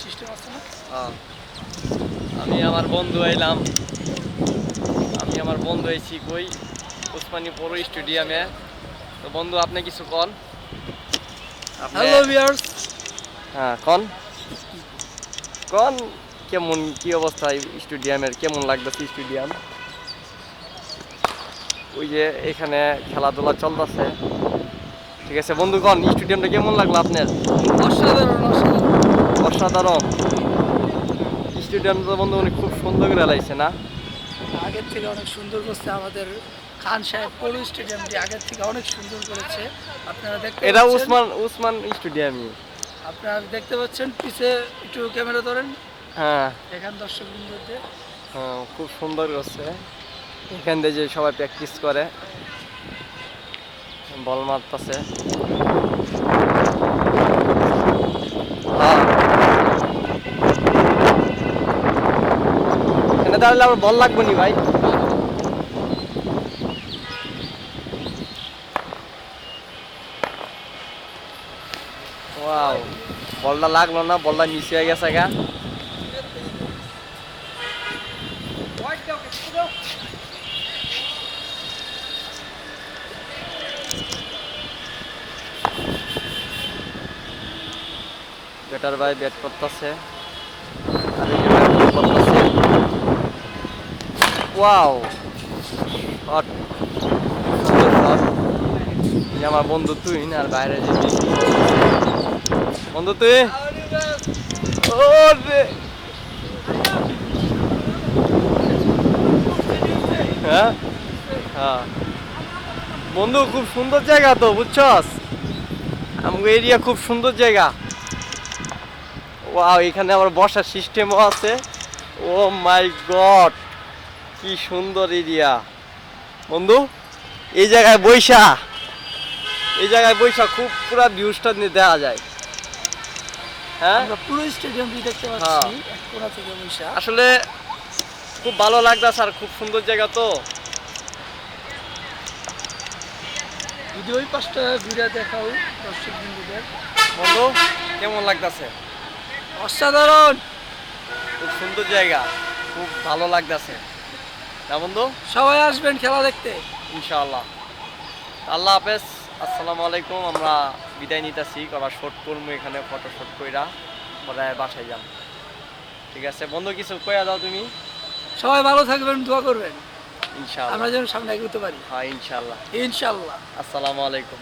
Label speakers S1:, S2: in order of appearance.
S1: System আছে না?
S2: আমি আমার বন্ধু এলাম, এসেছি কই ওসমানী পৌর স্টেডিয়ামে। তো বন্ধু আপনি কিছু কন।
S1: হ্যালো ভিউয়ার্স,
S2: হ্যাঁ কন কন কেমন কি অবস্থা স্টেডিয়ামের, কেমন লাগতেছে স্টেডিয়াম? ওই যে এখানে খেলাধুলা চলতেছে। ঠিক আছে বন্ধু, কন স্টেডিয়ামটা কেমন লাগলো আপনার?
S1: অসাধারণ অসাধারণ।
S2: অসাধারণ স্টেডিয়ামটা বন্ধু, উনি খুব সুন্দর করে লাইছে না?
S1: আগের থেকে অনেক সুন্দর করছে আমাদের খান সাহেব পৌর স্টেডিয়ামটি, আগের থেকে অনেক সুন্দর করেছে। আপনারা দেখতে
S2: এটা
S1: পাচ্ছেন,
S2: উসমান স্টেডিয়ামই।
S1: আপনারা দেখতে পাচ্ছেন পিছে একটু ক্যামেরা ধরেন,
S2: হ্যাঁ
S1: এখান দর্শক বৃন্দদের।
S2: হ্যাঁ, খুব সুন্দর করছে। এখান দিয়ে যে সবাই প্র্যাকটিস করে, বল মারতেছে। হ্যাঁ এখানে দাঁড়ালে আমার বল লাগবে নি ভাই। ওয়াও, বলটা লাগলো না, বলটা নিচে হয়ে গেছে গা। ব্যাটার ভাই ব্যাট করতেছে, আর এই যে ভাই বল করতেছে। ওয়াও, শট, সুন্দর শট। এই যে আমার বন্ধু তুই আর বাইরে যে বন্ধু তুই, ও রে হ্যাঁ হ্যাঁ বন্ধু, খুব সুন্দর জায়গা তো, বুঝছস? আমাদের এরিয়া খুব সুন্দর জায়গা। ওয়াও, এখানে আবার বসার সিস্টেমও আছে। ও মাই গড, কি সুন্দর এরিয়া বন্ধু। এই জায়গায় খুব পুরা ভিউজটা দেওয়া যায়। হ্যাঁ
S1: আমরা পুরো স্টেডিয়ামটি দেখতে পাচ্ছি এক কোণা থেকে বৈশা।
S2: আসলে খুব ভালো লাগতেছে, আর খুব সুন্দর জায়গা তো।
S1: যদি ওই পাশটা ঘুরে দেখাও দর্শক বৃন্দদের।
S2: বন্ধু কেমন লাগতেছে?
S1: অসাধারণ,
S2: খুব সুন্দর জায়গা, খুব ভালো লাগতেছে না বন্ধু?
S1: সবাই আসবেন খেলা দেখতে
S2: ইনশাআল্লাহ। আল্লাহ হাফেজ, আসসালামু আলাইকুম। আমরা বিদায় নিতেছি, করা শর্ট করবো এখানে, ফটো শট কইরা পরে বাসায় যান। ঠিক আছে বন্ধু, কিছু কইয়া দাও তুমি।
S1: সবাই ভালো থাকবেন, দোয়া করবেন
S2: ইনশাআল্লাহ,
S1: আমরা যেন সামনে এগোতে পারি।
S2: হ্যাঁ ইনশাআল্লাহ।
S1: ইনশাল্লাহ।
S2: আসসালামু আলাইকুম।